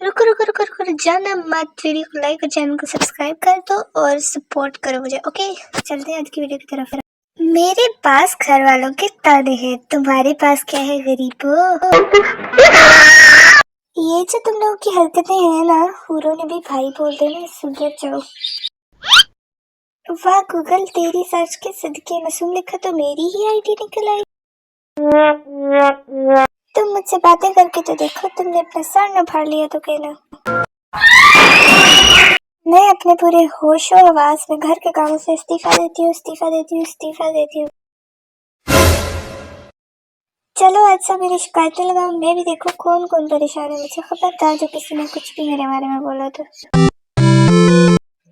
रुको रुको रुको रुको जाना मत, वीडियो को लाइक और चैनल को सब्सक्राइब कर दो और सपोर्ट करो मुझे। ओके चलते हैं आज की वीडियो की तरफ। मेरे पास घर वालों के ताने हैं, तुम्हारे पास क्या है गरीबो? ये जो तुम लोगों की हरकतें हैं ना, हूरों ने भी भाई बोल देना, सुधर जाओ। वाह गूगल, तेरी सर्च के सदके मासूम लिखा तो मेरी ही आईडी निकल आई। तुम मुझसे बातें करके तो देखो, तुमने अपना सर न फाड़ लिया तो कहना। मैं अपने पूरे होशो आवाज में घर के कामों से इस्तीफा देती हूँ। चलो आज सब मेरी शिकायतें लगाओ, मैं भी देखो कौन कौन परेशान है मुझसे। खबरदार जो किसी ने कुछ भी मेरे बारे में बोला तो।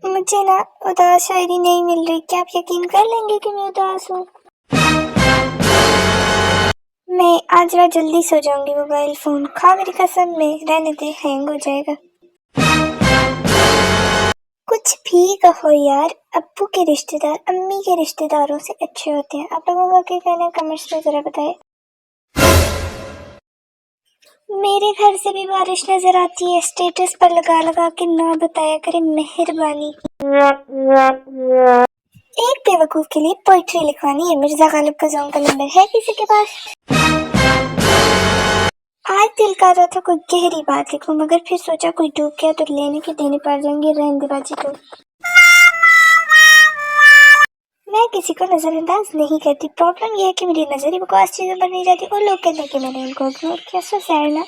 मुझे ना उदास शायरी नहीं मिल रही, क्या आप यकीन कर लेंगे कि मैं उदास हूँ? मैं आज रात जल्दी सो जाऊंगी। मोबाइल फोन खा मेरी कसम में, रहने दे, हैंग हो जाएगा। कुछ भी कहो यार, अब्बू के रिश्तेदार अम्मी के रिश्तेदारों से अच्छे होते हैं। आप लोगों का क्या कहना है कमेंट्स में जरा बताएं। मेरे घर से भी बारिश नजर आती है, स्टेटस पर लगा लगा के ना बताया करे मेहरबानी। एक बेवकूफ के लिए पोइट्री लिखवानी है। मिर्जा गालिब का सॉन्ग का नंबर है किसी के पास? आज दिल कर रहा था कोई गहरी बात लिखूं, मगर फिर सोचा कोई डूब गया तो लेने के देने पड़ जाएंगे, रहने दे बाजी। तो मैं किसी को नजरअंदाज नहीं करती। प्रॉब्लम यह है कि मेरी नजर ही बकवास चीजों पर नहीं जाती और लोग कहते हैं कि मैंने इनको इग्नोर किया। सो सैड ना।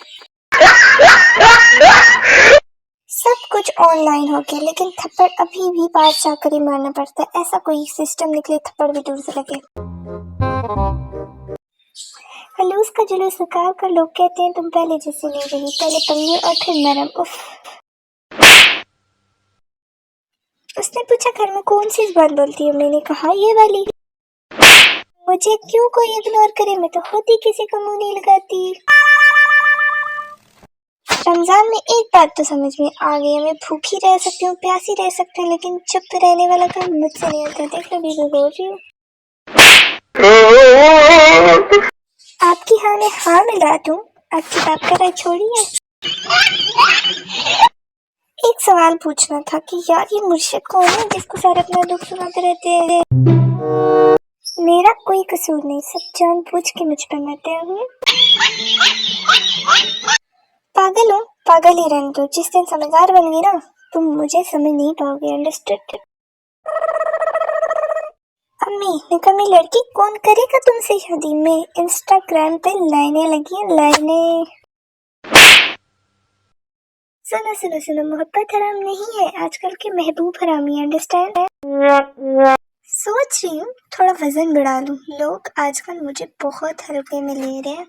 सब कुछ ऑनलाइन हो गया, लेकिन थप्पड़ अभी भी पास जाकर ही मारना पड़ता है। ऐसा कोई सिस्टम निकले थप्पड़ भी दूर से लगे। खलूस का जुलूस निकाल कर लोग कहते हैं तुम पहले जैसे नहीं रही, पहले पंगे और फिर नरम। उफ। उसने पूछा घर में कौन सी जुबान बोलती है? मैंने कहा ये वाली। मुझे क्यों कोई इग्नोर करे, मैं तो खुद ही किसी को मुंह नहीं लगाती। रमजान में एक बात तो समझ में आ गई, मैं भूखी रह सकती हूँ, प्यासी रह सकती हूँ, लेकिन चुप रहने वाला काम मुझसे नहीं होता। देख लो भी बोल रही हूँ। आपकी हाँ में हाँ मिला दूं, आपकी बात कर रहा छोड़िए। एक सवाल पूछना था कि यार ये मुर्शिद कौन है जिसको सारा अपना दुख सुनाते रहते हैं? मेरा कोई कसूर नहीं, सब जानबूझ के मुझ पर मरते हुए। पागल हूँ, पागल ही रहने दो। जिस दिन समझदार बन गई ना, तुम मुझे समझ नहीं पाओगे। अंडरस्टूड? अम्मी निकम्मी लड़की, कौन करेगा तुमसे शादी? में इंस्टाग्राम पे लाइनें लगी हैं, लाइनें। सुनो सुनो सुनो, मोहब्बत हराम नहीं है, आजकल के महबूब हरामी। अंडरस्टैंड? सोच रही हूँ थोड़ा वजन बढ़ा लूं, लोग आजकल मुझे बहुत हल्के में ले रहे हैं।